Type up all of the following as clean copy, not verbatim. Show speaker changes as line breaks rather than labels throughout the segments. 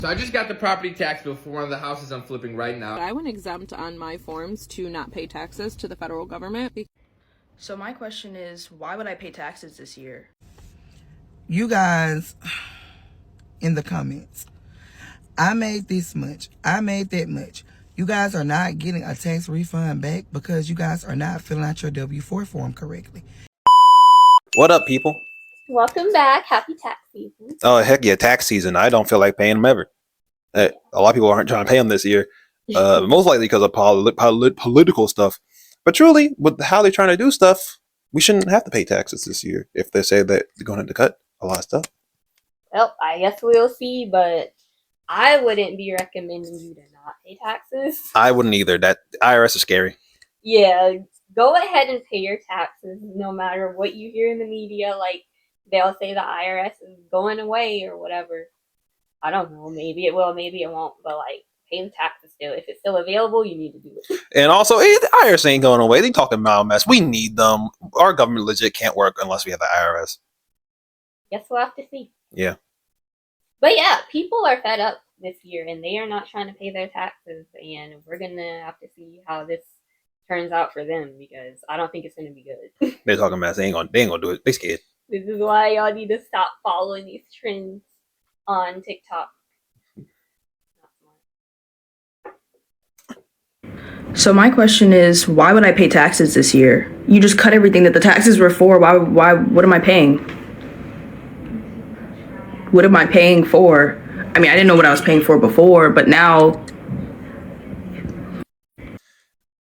So I just got the property tax bill for one of the houses I'm flipping right now.
I went exempt on my forms to not pay taxes to the federal government.
So my question is, why would I pay taxes this year?
You guys in the comments, I made this much, I made that much. You guys are not getting a tax refund back because you guys are not filling out your W-4 form correctly.
What up, people?
Welcome back. Happy tax season.
Oh, heck yeah, tax season. I don't feel like paying them ever. A lot of people aren't trying to pay them this year, most likely because of political stuff. But truly, with how they're trying to do stuff, we shouldn't have to pay taxes this year if they say that they're going to cut a lot of stuff.
Well, I guess we'll see, but I wouldn't be recommending you to not pay taxes.
I wouldn't either. That IRS is scary.
Yeah, go ahead and pay your taxes no matter what you hear in the media. Like, they'll say the IRS is going away or whatever. I don't know. Maybe it will, maybe it won't. But, like, pay the taxes still. If it's still available, you need to do it.
And also, the IRS ain't going away. They talking about mess. We need them. Our government legit can't work unless we have the IRS.
Guess we'll have to see.
Yeah.
But yeah, people are fed up this year and they are not trying to pay their taxes. And we're going to have to see how this turns out for them because I don't think it's going to be good.
They're talking mess. They ain't gonna do it. They scared.
This is why y'all need to stop following these trends on TikTok.
So my question is, why would I pay taxes this year? You just cut everything that the taxes were for. What am I paying? What am I paying for? I mean, I didn't know what I was paying for before, but now.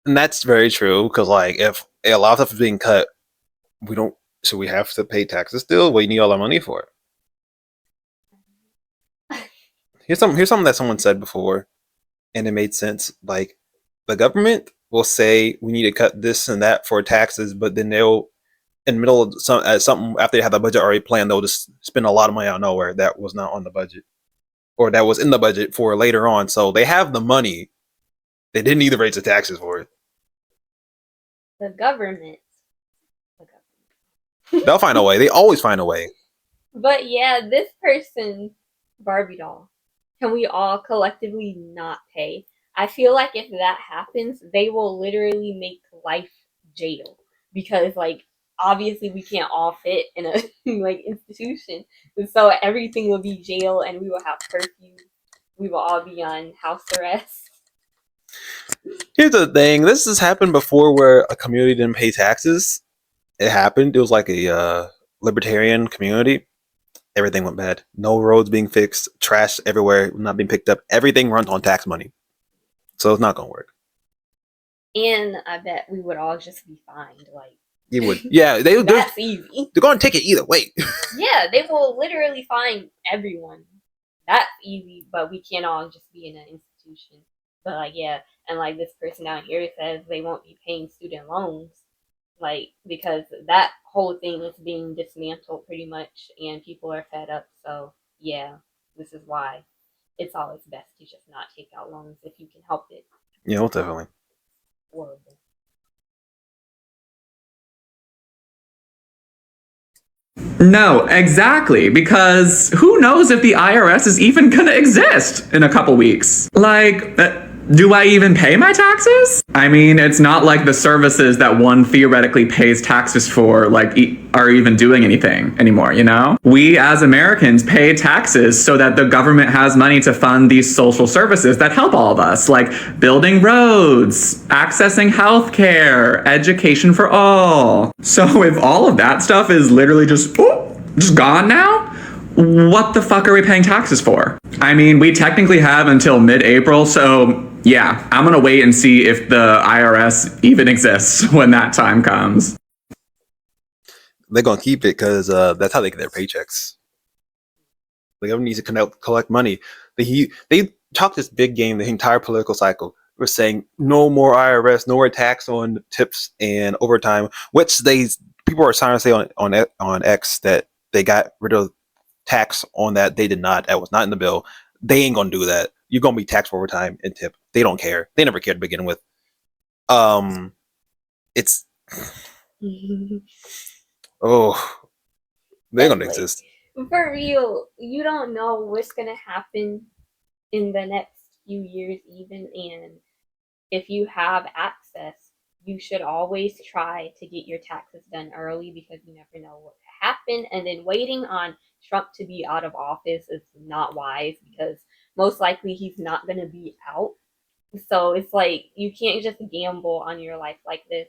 And that's very true because, like, if a lot of stuff is being cut, so we have to pay taxes still. What do you need all that money for? Here's something that someone said before, and it made sense. Like, the government will say we need to cut this and that for taxes, but then they'll, in the middle of something after they have the budget already planned, they'll just spend a lot of money out of nowhere that was not on the budget, or that was in the budget for later on. So they have the money. They didn't need to raise the taxes for it.
The government.
They'll find a way. They always find a way.
But yeah, this person, Barbie doll, can we all collectively not pay? I feel like if that happens, they will literally make life jail because, like, obviously we can't all fit in a like institution, so everything will be jail, and we will have curfew. We will all be on house arrest.
Here's the thing. This has happened before where a community didn't pay taxes. It happened. It was like a libertarian community. Everything went bad. No roads being fixed. Trash everywhere not being picked up. Everything runs on tax money. So it's not going to work.
And I bet we would all just be fined. Like,
you would. Yeah.
That's easy.
They're going to take it either way.
Yeah, they will literally fine everyone. That's easy, but we can't all just be in an institution. But, like, yeah, and, like, this person down here says they won't be paying student loans, like, because that whole thing is being dismantled pretty much, and people are fed up. So, yeah, this is why it's always best to just not take out loans if you can help it.
Yeah, well, definitely.
Horrible.
No, exactly, because who knows if the IRS is even gonna exist in a couple weeks? Like, do I even pay my taxes? I mean, it's not like the services that one theoretically pays taxes for, like, are even doing anything anymore, you know? We as Americans pay taxes so that the government has money to fund these social services that help all of us, like building roads, accessing healthcare, education for all. So if all of that stuff is literally just gone now, what the fuck are we paying taxes for? I mean, we technically have until mid-April, so yeah, I'm gonna wait and see if the IRS even exists when that time comes.
They're gonna keep it because that's how they get their paychecks. The government needs to collect money. They talk this big game the entire political cycle. We're saying no more IRS, no more tax on tips and overtime, which people are trying to say on X that they got rid of tax on that. They did not. That was not in the bill. They ain't gonna do that. You're gonna be taxed for overtime and tip. They don't care. They never cared to begin with. It's they're gonna exist.
For real, you don't know what's gonna happen in the next few years even, and if you have access, you should always try to get your taxes done early because you never know what could happen. And then waiting on Trump to be out of office is not wise because most likely he's not going to be out. So it's like you can't just gamble on your life like this.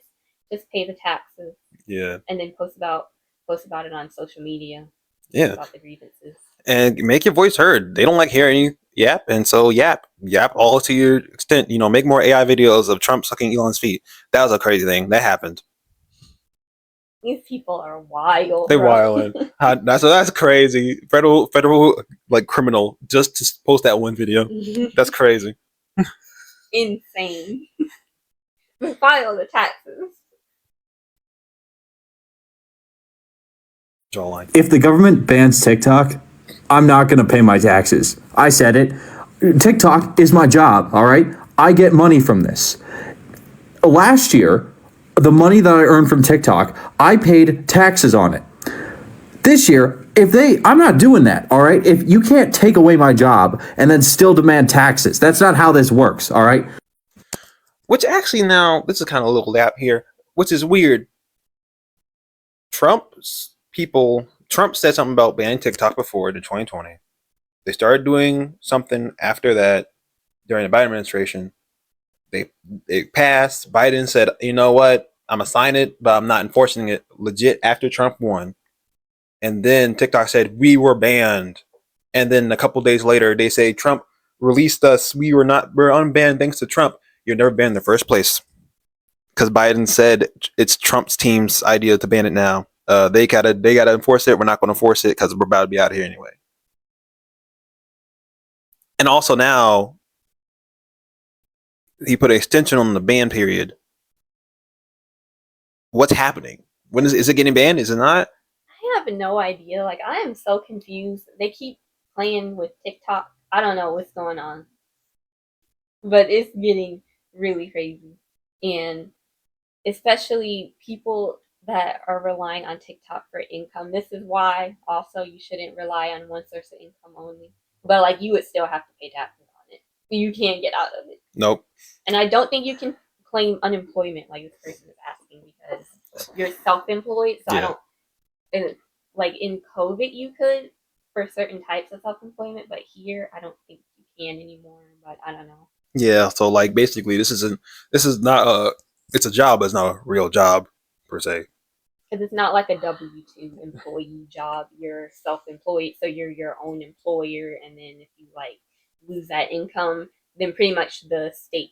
Just pay the taxes.
Yeah.
And then post about it on social media.
Yeah.
About the grievances.
And make your voice heard. They don't like hearing you yap, and so yap all to your extent. Make more AI videos of Trump sucking Elon's feet. That was a crazy thing that happened.
These people are wild.
They wild. That's crazy. Federal like criminal just to post that one video. That's crazy.
Insane. File the taxes.
Jawline.
If the government bans TikTok, I'm not going to pay my taxes. I said it. TikTok is my job, all right? I get money from this. Last year, the money that I earned from TikTok, I paid taxes on it. This year, I'm not doing that, all right? If you can't take away my job and then still demand taxes, that's not how this works, all right?
Which actually now, this is kind of a little lap here, which is weird. Trump said something about banning TikTok before the 2020. They started doing something after that during the Biden administration. They passed. Biden said, you know what? I'm going to sign it, but I'm not enforcing it legit after Trump won. And then TikTok said, we were banned. And then a couple days later, they say, Trump released us. We're unbanned thanks to Trump. You're never banned in the first place. Because Biden said it's Trump's team's idea to ban it now. They gotta enforce it. We're not going to enforce it because we're about to be out of here anyway. And also now, he put an extension on the ban period. What's happening? When is it getting banned? Is it not?
I have no idea. Like, I am so confused. They keep playing with TikTok. I don't know what's going on. But it's getting really crazy. And especially people that are relying on TikTok for income. This is why also you shouldn't rely on one source of income only. But like, you would still have to pay taxes on it. You can't get out of it.
Nope.
And I don't think you can claim unemployment like this person is asking because you're self-employed. So
Yeah.
like in COVID you could for certain types of self-employment, but here I don't think you can anymore. But I don't know.
Yeah. So like basically, it's a job, but it's not a real job per se.
Because it's not like a W-2 employee job. You're self-employed, so you're your own employer. And then if you like lose that income, then pretty much the state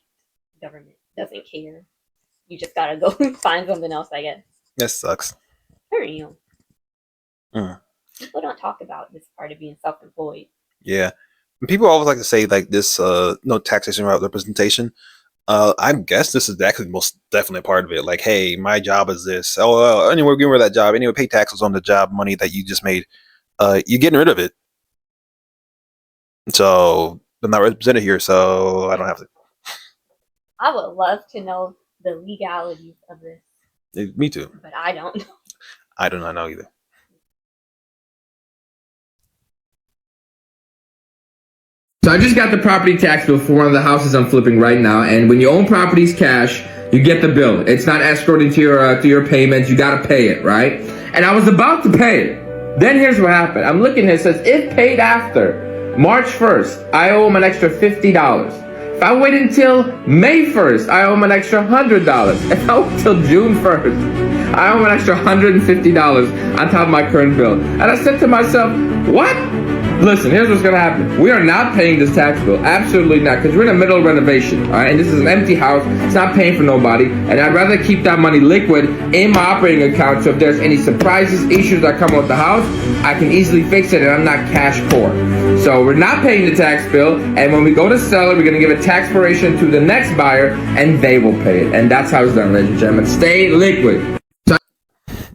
government doesn't care. You just gotta go find something else, I guess.
That sucks.
For real.
Mm.
People don't talk about this part of being self-employed.
Yeah. And people always like to say like this, no taxation without representation. I guess this is actually most definitely a part of it. Like, hey, my job is this. Anyway, give me that job. Anyway, pay taxes on the job money that you just made. You're getting rid of it. So I'm not represented here, so I don't have to.
I would love to know the legalities of this.
Me too.
But I don't know.
I do not know either.
So I just got the property tax bill for one of the houses I'm flipping right now, and when you own properties cash, you get the bill. It's not escorted to your payments. You gotta pay it, right? And I was about to pay it. Then here's what happened. I'm looking here. It says if paid after March 1st, I owe him an extra $50. If I wait until May 1st, I owe him an extra $100. If I wait until June 1st, I owe him an extra $150 on top of my current bill. And I said to myself, what? Listen, here's what's gonna happen. We are not paying this tax bill. Absolutely not, because we're in the middle of renovation, all right? And this is an empty house. It's not paying for nobody. And I'd rather keep that money liquid in my operating account, so if there's any surprises, issues that come with the house, I can easily fix it and I'm not cash poor. So we're not paying the tax bill, and when we go to sell it, we're gonna give a tax proration to the next buyer, and they will pay it. And that's how it's done, ladies and gentlemen. Stay liquid.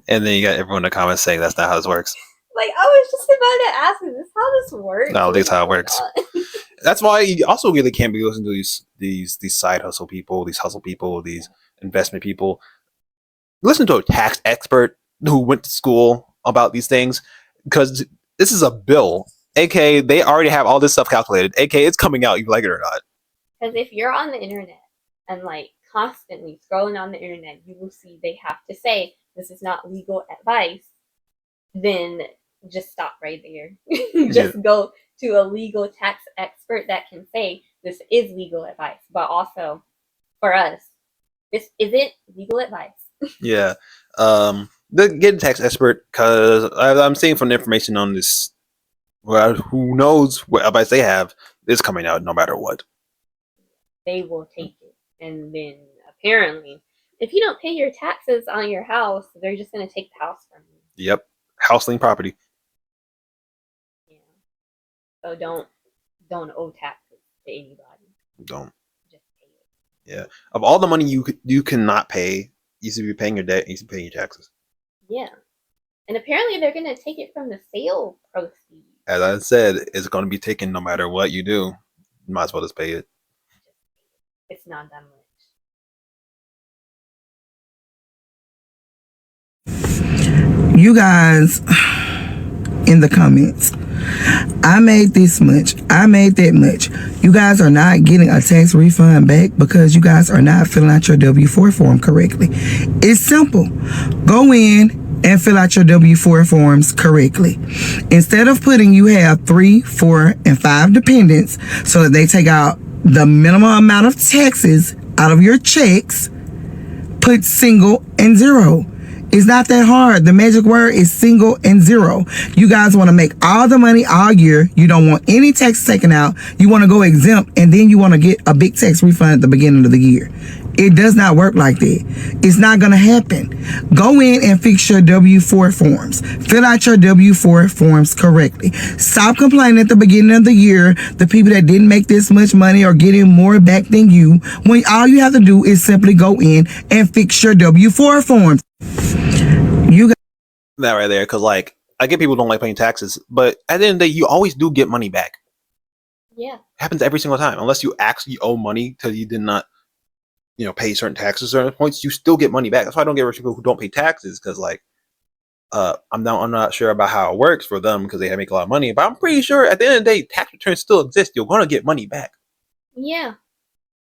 And then you got everyone in the comments saying that's not how this works.
Like, I was just about to ask, is this how this works?
No, that's how it works. That's why you also really can't be listening to these side hustle people, these hustle people, these investment people. Listen to a tax expert who went to school about these things, because this is a bill. aka they already have all this stuff calculated, aka it's coming out, you like it or not.
Because if you're on the internet and like constantly scrolling on the internet, you will see they have to say this is not legal advice. Then just stop right there. Just go to a legal tax expert that can say this is legal advice. But also for us, this isn't legal advice.
Yeah. Get a tax expert, because I'm seeing from the information on this, well, who knows what advice they have is coming out no matter what.
They will take it. And then apparently, if you don't pay your taxes on your house, they're just going to take the house from you.
Yep. House lien property.
Yeah. So don't owe taxes to anybody.
Don't.
Just pay it.
Yeah. Of all the money you cannot pay, you should be paying your debt, you should be paying your taxes.
Yeah. And apparently they're going to take it from the sale proceeds.
As I said, it's going to be taken no matter what you do. You might as well just pay it.
It's not that much.
You guys in the comments, I made this much, I made that much. You guys are not getting a tax refund back because you guys are not filling out your W-4 form correctly. It's simple. Go in and fill out your W-4 forms correctly. Instead of putting you have 3, 4, and 5 dependents so that they take out the minimum amount of taxes out of your checks, put single and zero. It's not that hard. The magic word is single and zero. You guys want to make all the money all year. You don't want any tax taken out. You want to go exempt, and then you want to get a big tax refund at the beginning of the year. It does not work like that. It's not going to happen. Go in and fix your W-4 forms. Fill out your W-4 forms correctly. Stop complaining at the beginning of the year, the people that didn't make this much money are getting more back than you, when all you have to do is simply go in and fix your W-4 forms. You got
That right there, because like, I get people don't like paying taxes, but at the end of the day, you always do get money back.
Yeah.
It happens every single time. Unless you actually owe money because you did not, pay certain taxes at certain points, you still get money back. That's why I don't get rich people who don't pay taxes, because like, I'm not sure about how it works for them because they make a lot of money, but I'm pretty sure at the end of the day, tax returns still exist. You're gonna get money back.
Yeah.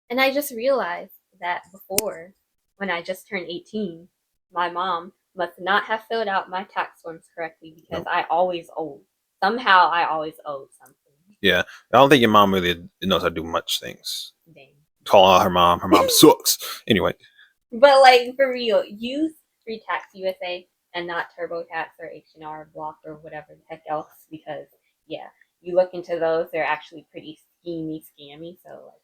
And I just realized that before, when I just turned 18, my mom must not have filled out my tax forms correctly because I always owed. Somehow I always owed something.
Yeah. I don't think your mom really knows how to do much things.
Dang.
Call out her mom. Her mom sucks. Anyway.
But like, for real, use Free Tax USA and not TurboTax or H&R Block or whatever the heck else, because yeah, you look into those, they're actually pretty scammy. So like,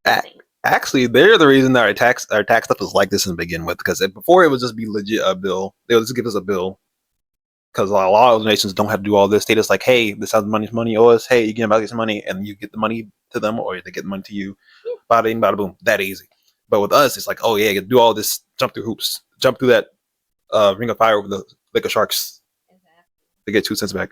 yeah.
Actually, they're the reason that our tax stuff is like this to begin with. Because before it would just be legit a bill. They would just give us a bill. Because a lot of nations don't have to do all this. They just like, hey, this has money owe us. Hey, you get about this money, and you get the money to them, or they get the money to you. Bada bing, bada boom. That easy. But with us, it's like, oh yeah, you do all this, jump through hoops, jump through that ring of fire with the liquor sharks.
Exactly.
They get 2 cents back.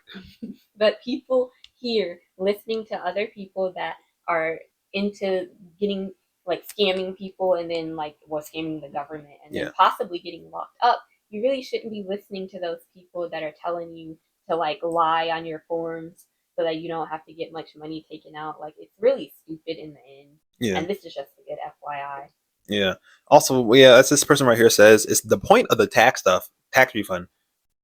But people here listening to other people that are into getting like scamming people and then scamming the government and then possibly getting locked up, you really shouldn't be listening to those people that are telling you to like lie on your forms so that you don't have to get much money taken out. Like, it's really stupid in the end.
Yeah.
And this is just a good FYI.
Yeah. Also, yeah, as this person right here says, it's the point of the tax refund,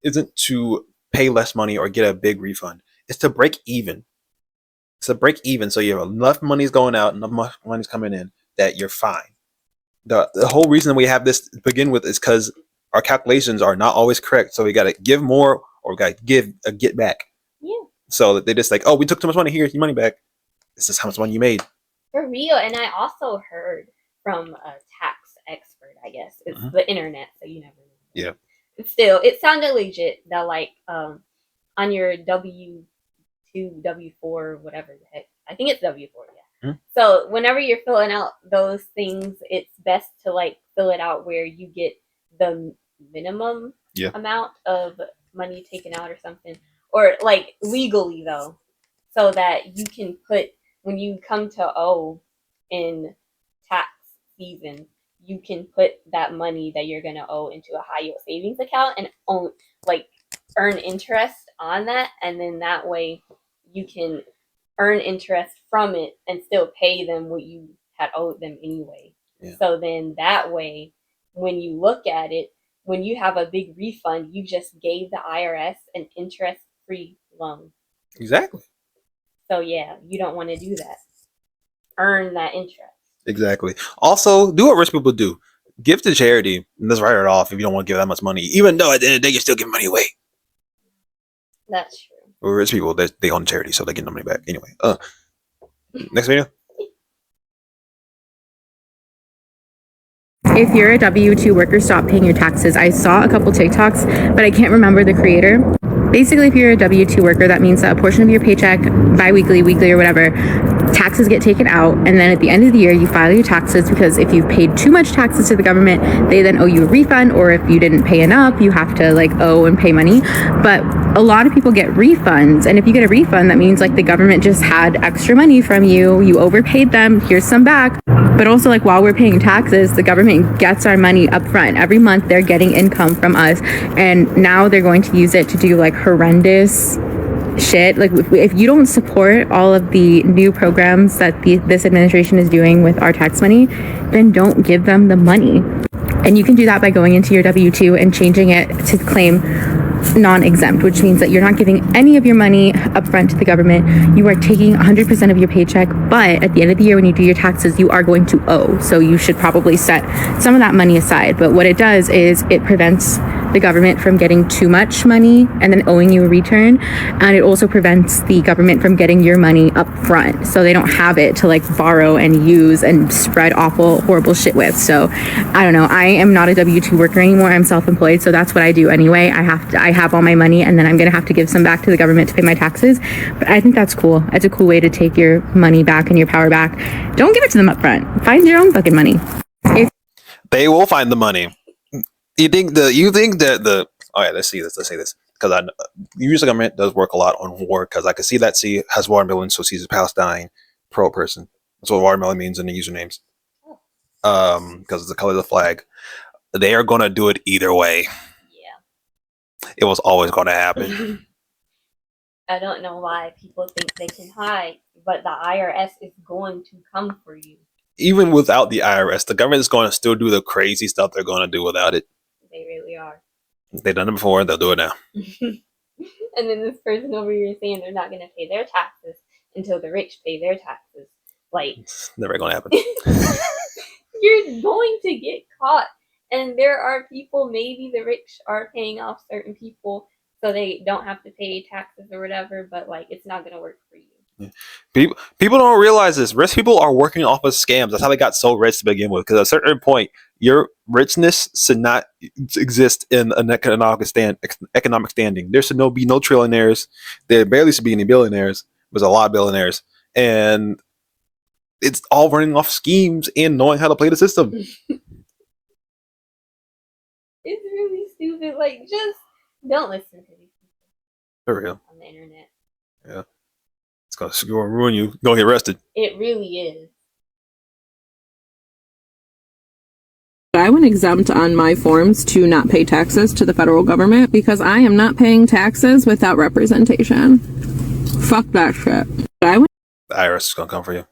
isn't to pay less money or get a big refund. It's to break even. It's to break even, so you have enough money's going out, enough money's coming in, that you're fine. The whole reason we have this to begin with is because our calculations are not always correct. So we got to give more, or we got to give a get back.
Yeah.
So that they just like, oh, we took too much money. Here's your money back. This is how much money you made.
For real. And I also heard from a tax expert, I guess. It's the internet, so you never know.
Yeah.
But still, it sounded legit that like on your W2, W4, whatever the heck. I think it's W4, yeah. So whenever you're filling out those things, it's best to like fill it out where you get the minimum amount of money taken out or something. Or like legally though. So that you can put, when you come to owe in tax season, you can put that money that you're gonna owe into a high yield savings account and earn interest on that, and then that way you can earn interest from it and still pay them what you had owed them anyway.
Yeah.
So then that way, when you look at it, when you have a big refund, you just gave the IRS an interest-free loan.
Exactly.
So yeah, you don't want to do that. Earn that interest.
Exactly. Also, do what rich people do. Give to charity and just write it off if you don't want to give that much money. Even though at the end of the day, you're still giving money away.
That's true.
Well, rich people, they own charity, so they get the money back. Anyway, next video.
If you're a W-2 worker, stop paying your taxes. I saw a couple TikToks, but I can't remember the creator. Basically, if you're a W-2 worker, that means that a portion of your paycheck, bi-weekly, weekly, or whatever, taxes get taken out, and then at the end of the year, you file your taxes, because if you've paid too much taxes to the government, they then owe you a refund, or if you didn't pay enough, you have to like owe and pay money. But a lot of people get refunds, and if you get a refund, that means like the government just had extra money from you, you overpaid them, here's some back. But also, like, while we're paying taxes, the government gets our money up front. Every month they're getting income from us, and now they're going to use it to do like horrendous shit. Like, if you don't support all of the new programs that this administration is doing with our tax money, then don't give them the money. And you can do that by going into your W-2 and changing it to claim non-exempt, which means that you're not giving any of your money upfront to the government. You are taking 100% of your paycheck, but at the end of the year when you do your taxes, you are going to owe. So you should probably set some of that money aside. But what it does is it prevents the government from getting too much money and then owing you a return, and it also prevents the government from getting your money up front, so they don't have it to like borrow and use and spread awful, horrible shit with. So I don't know, I am not a W-2 worker anymore. I'm self-employed, so that's what I do anyway. I have all my money, and then I'm gonna have to give some back to the government to pay my taxes. But I think that's cool. It's a cool way to take your money back and your power back. Don't give it to them up front. Find your own fucking money.
They will find the money. You think that the all right, let's say this because I usually government does work a lot on war, because I can see that C has watermelon, so C's a Palestine pro person. That's what watermelon means in the usernames. Because it's the color of the flag. They are gonna do it either way.
Yeah.
It was always gonna happen.
I don't know why people think they can hide, but the IRS is going to come for you.
Even without the IRS, the government is going to still do the crazy stuff they're going to do without it.
They really are.
They've done it before, they'll do it now.
And then this person over here saying they're not going to pay their taxes until the rich pay their taxes. Like,
It's never going to happen.
you're going to get caught. And there are people, maybe the rich are paying off certain people so they don't have to pay taxes or whatever, but like, it's not going to work for you.
People don't realize this. Rich people are working off of scams. That's how they got so rich to begin with. Because at a certain point, your richness should not exist in an economic standing. There should be no trillionaires. There barely should be any billionaires. There's a lot of billionaires, and it's all running off schemes and knowing how to play the system.
It's really stupid. Like, just don't listen to these people
For real.
on the internet.
Yeah. It's going to ruin you. Don't get arrested.
It really is.
I went exempt on my forms to not pay taxes to the federal government because I am not paying taxes without representation. Fuck that shit.
The IRS is going to come for you.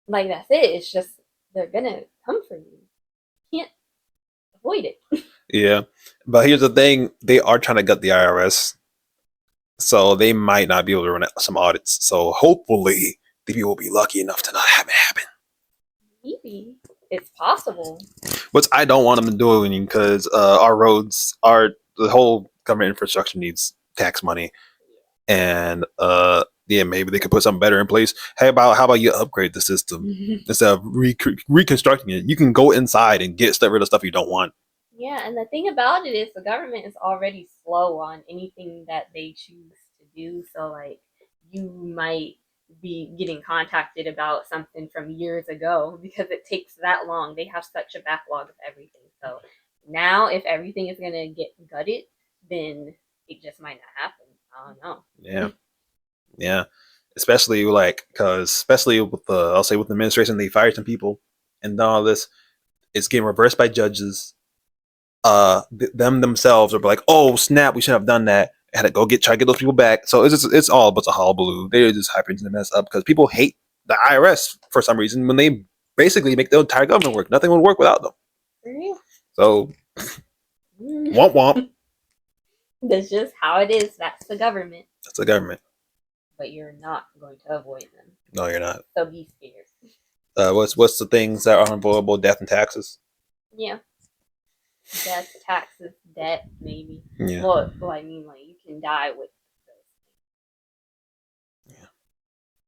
Like, that's it. It's just, they're gonna come for you. You can't avoid it.
Yeah. But here's the thing. They are trying to gut the IRS. So they might not be able to run some audits. So hopefully the people will be lucky enough to not have it happen.
Maybe. It's possible.
Which I don't want them to do anything, because our roads, the whole government infrastructure needs tax money. And yeah, maybe they could put something better in place. How about you upgrade the system instead of reconstructing it? You can go inside and get rid of stuff you don't want.
Yeah, and the thing about it is the government is already slow on anything that they choose to do. So, like, you might be getting contacted about something from years ago because it takes that long. They have such a backlog of everything. So now, if everything is going to get gutted, then it just might not happen. I don't know.
Yeah. Yeah. Especially with I'll say with the administration, they fired some people and all this. It's getting reversed by judges. Them themselves are like, oh snap, we shouldn't have done that. Had to try to get those people back. So it's all a bunch of hullabaloo. They're just hyping the mess up because people hate the IRS for some reason when they basically make the entire government work. Nothing would work without them. So womp womp.
That's just how it is. That's the government.
That's the government.
But you're not going to avoid them.
No, you're not.
So be scared.
What's the things that are unavoidable? Death and taxes.
Yeah. Death, taxes, debt, maybe.
Yeah.
Well, I mean, like, you can die with those things.
Yeah.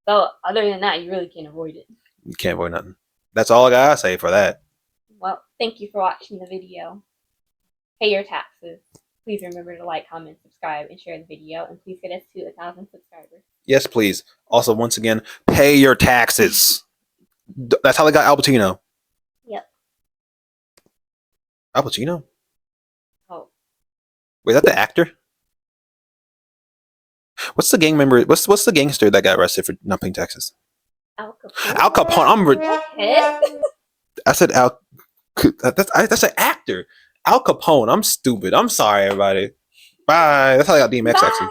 So, other than that, you really can't avoid it.
You can't avoid nothing. That's all I gotta say for that.
Well, thank you for watching the video. Pay your taxes. Please remember to like, comment, subscribe, and share the video. And please get us to 1,000 subscribers.
Yes, please. Also, once again, pay your taxes. That's how they got Al Pacino.
Yep.
Al Pacino?
Oh.
Wait, is that the actor? What's the gang member? What's the gangster that got arrested for not paying taxes?
Al Capone.
Al Capone. I said Al. That's an actor. Al Capone. I'm stupid. I'm sorry, everybody. Bye. That's how I got DMX, actually.